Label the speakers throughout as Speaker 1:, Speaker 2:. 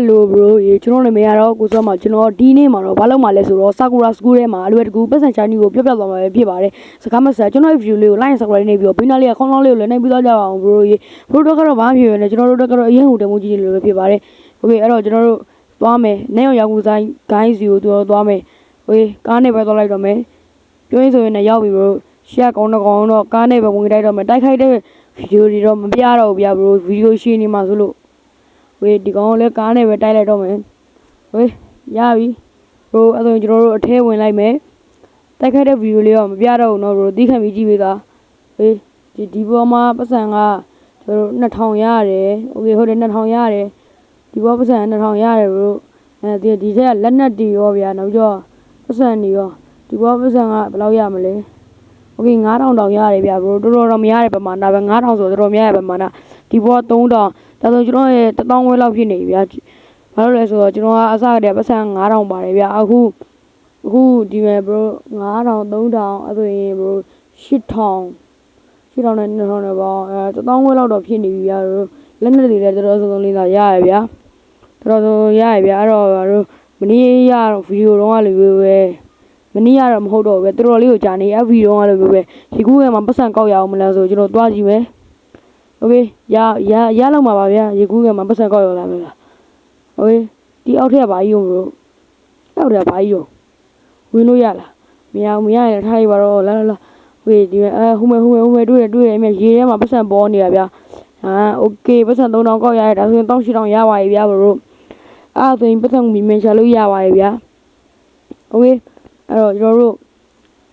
Speaker 1: Hello bro ရေကျွန်တော်လည်းမရတော့ကိုစောမှာကျွန်တော်ဒီနေ့မှာတော့ဘာလုပ်မှာလဲဆိုတော့ Sakura School ထဲမှာအလွယ်တကူပတ်စံချာနီကိုပြောပြသွားမှာပဲဖြစ်ပါတယ်စကားမဆက်ကျွန်တော်ရဲ့ view လေးကို like subscribe နေပြီးတော့ဘေးနားလေးကခေါင်းလောင်းလေးကိုလည်းနှိပ်ပြီးသွားကြပါအောင် bro ရေ bro တို့ကတော့ဘာဖြစ်ရလဲကျွန်တော်တို့ကတော့အရင်ဟိုတမှုကြီးနေလို့ပဲဖြစ်ပါတယ် okay အဲ့တော့ကျွန်တော်တို့သွားမယ်နဲ့ရောက်ကူဆိုင် guys ကိုသွားမယ် okay ကားနဲ့ပဲသွားလိုက်တော့မယ်ပြောရင်ဆိုရင်လည်းရောက်ပြီ bro ရှက်ကောင်းတော့ကားနဲ့ပဲဝင်တိုက်တော့မယ်တိုက်ခိုက်တဲ့ video တွေတော့မပြတော့ဘူးဗျာ bro video ရှင်းနေမှာဆိုလို့ဝေးဒီကောင်လည်းကားနဲ့ပဲတိုက်လိုက်တော့မယ်ဝေးရပြီဘရိုအဲ့ဆိုကျွန်တော်တို့အထဲဝင်လိုက်မယ်တိုက်ခိုက်တဲ့ဗီဒီယိုလေးတော့မပြတော့ဘူးเนาะဘရိုသိခံပြီးကြည့်ပေးသားဝေးဒီပေါ်မှာပတ်စံကကျွန်တော်တို့2000ရတယ်โอเคဟုတ်တယ်2000ရတယ်ဒီပေါ်ပတ်စံ2000ရတယ်ဘရိုဒီထက်ကလက်နက်တွေရောဗျာနောက်ပြီးတော့ပတ်စံတွေရောဒီပေါ်ပတ်စံကဘယ်လောက်ရမလဲโอเค9000တောင်ရတယ်ဗျာဘရိုတော်တော်မရတဲ့ပမာဏပဲ9000ဆိုတော်တော်မရတဲ့ပမာဏဒီပေါ်3000ဒါဆိုကျွန်တော်ရဲ့1000ဝဲလောက်ဖြစ်နေပြီဗျာဘာလို့လဲဆိုတော့ကျွန်တော်ကအစကတည်းကပတ်စံ9000ပါတယ်ဗျာအခုဒီမဲ့ bro 9000 3000အဲ့ဆိုရင် bro 8000နဲ့2000နဲ့ပေါင်း1000ဝဲလောက်တော့ဖြစ်နေပြီဗျာလက်နက်တွေလည်းတော်တော်စုံလေးသာရရဗျာတော်တော်ရရဗျာအဲ့တော့မနေ့ရတော့ဗီဒီယိုတော့လည်းပဲမနေ့ရတော့မဟုတ်တော့ပဲတော်တော်လေးကိုကြာနေအဲ့ဗီဒီယိုကလည်းပဲဒီကူကမှပတ်စံကောက်ရအောင်မလဲဆိုကျွန်တော်တွားကြည့်မယ်โอเคရလောက်မှာပါဗျာရေကူးကမှပတ်စံကောက်ရလာမယ်လားโอเคဒီအောက်ထက်ကဘာကြီးရော bro အောက်ထက်ကဘာကြီးရောဝင်လို့ရလားမရရထားရပါတော့လာဝေးဒီဟိုမဲတွေ့တယ်အမေရေထဲမှာပတ်စံပေါ်နေတာဗျာโอเคပတ်စံ3000ကောက်ရတယ်ဒါဆိုရင်18000ရပါပြီဗျာ bro အဲ့ဆိုရင်ပတ်စံမီမင်ရှာလို့ရပါပြီဗျာโอเคအဲ့တော့ကျွန်တော်တို့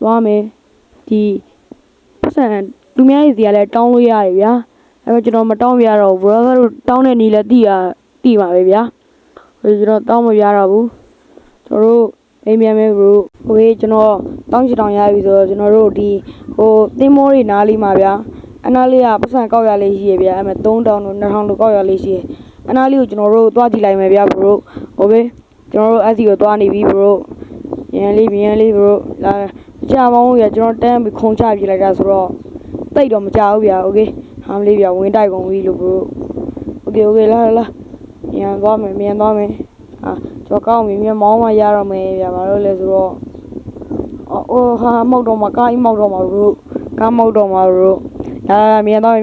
Speaker 1: သွားမယ်ဒီပတ်စံလူများကြီးစီကလည်းတောင်းလို့ရတယ်ဗျာအဲ့တော့ကျွန်တော်မတောင်းပြရတော့ brother တို့တောင်းတဲ့နီလည်းတီးပါပဲဗျာကျွန်တော်တောင်းမပြရတော့ဘူးကျွန်တော်တို့အိမ်မြန်မဲ bro โอเคကျွန်တော်18000ရပြီဆိုတော့ကျွန်တော်တို့ဒီသင်းမောတွေနားလေးမှာဗျာအနားလေးကပတ်စံကောက်ရလေးရှိရဗျာအဲ့မဲ့3000တို့2000တို့ကောက်ရလေးရှိရအနားလေးကိုကျွန်တော်တို့သွားကြည့်လိုက်မယ်ဗျာ bro โอเคကျွန်တော်တို့အဲ့ဒီကိုသွားနေပြီ bro မြန်လေး bro လာကြာပေါင်းရကျွန်တော်တန်းပြီးခုံချပြလိုက်တာဆိုတော့တိတ်တော့မကြောက်ဘူးဗျာโอเคဟာမလေးဗျာဝင်တိုက်ကုန်ပြီလို့ bro โอเคလာမြန်သွားမယ်ကျွန်တော်ကောင်းပြီမြန်မောင်းမှရတော့မယ်ဗျာဘာလို့လဲဆိုတော့ဟာမောက်တော့မှာကားမောက်တော့မှာ bro ကားမောက်တော့မှာ bro လာမြန်သွား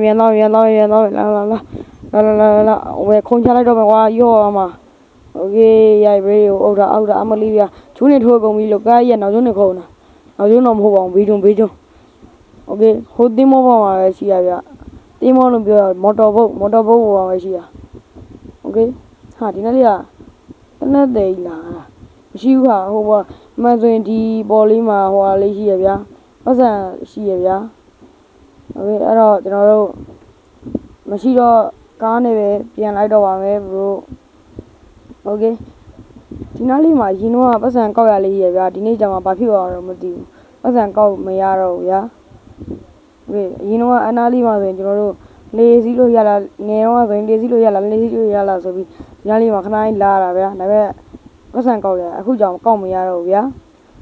Speaker 1: လာဝယ်ခုံချလိုက်တော့မယ်ကွာရော့မှာโอเคရိုက်ပြီးအောက်တာအမလေးဗျာချူးနေထိုးကုန်ပြီလို့ကားရဲ့နောက်ကျုံးနေခုံတာနောက်ကျုံးတော့မဟုတ်ပါဘူးဘေးကျုံโอเคဟိုတင်းမောပေါ်မှာပဲရှိရဗျာတင်းမောလို့ပြောမော်တော်ဘုတ်ပေါ်မှာပဲရှိရโอเคဟာဒီနေ့လေးကတနက်သေးလားမရှိဘူးဟာဟိုဘောမှန်ဆိုရင်ဒီပေါ်လေးမှာဟိုဟာလေးရှိရဗျာပတ်စံရှိရဗျာโอเคအဲ့တော့ကျွန်တော်တို့မရှိတော့ကားနဲ့ပဲပြန်လိုက်တော့ပါမယ် bro โอเคဒီနားလေးမှာရင်တော့ပတ်စံကောက်ရလေးရဗျာဒီနေ့ကျမှဘာဖြစ်သွားတော့မသိဘူးပတ်စံကောက်မရတော့ဘူးဗျာโอเคရင်တော့အနားလေးမှာဆိုရင်ကျွန်တော်တို့လေစီးလို့ရလားငယ်တော့ဆိုရင်လေစီးလို့ရလားဆိုပြီးဒီနားလေးမှာခဏလေးလာတာဗျာဒါပေမဲ့ပတ်စံကောက်ရအခုကြောင်ကောက်မရတော့ဘူးဗျာ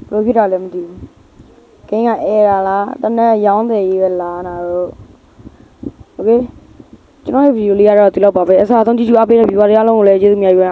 Speaker 1: ဘယ်လိုဖြစ်တာလဲမသိဘူးဂိမ်းကအဲတာလားတနက်ရောင်းတယ်ကြီးပဲလာတာတော့โอเคကျွန်တော်ရဲ့ဗီဒီယိုလေးကတော့ဒီလောက်ပါပဲအစားဆုံးကြည့်ကြအားပေးတဲ့ viewer တွေအားလုံးကိုလည်းကျေးဇူးများပြီ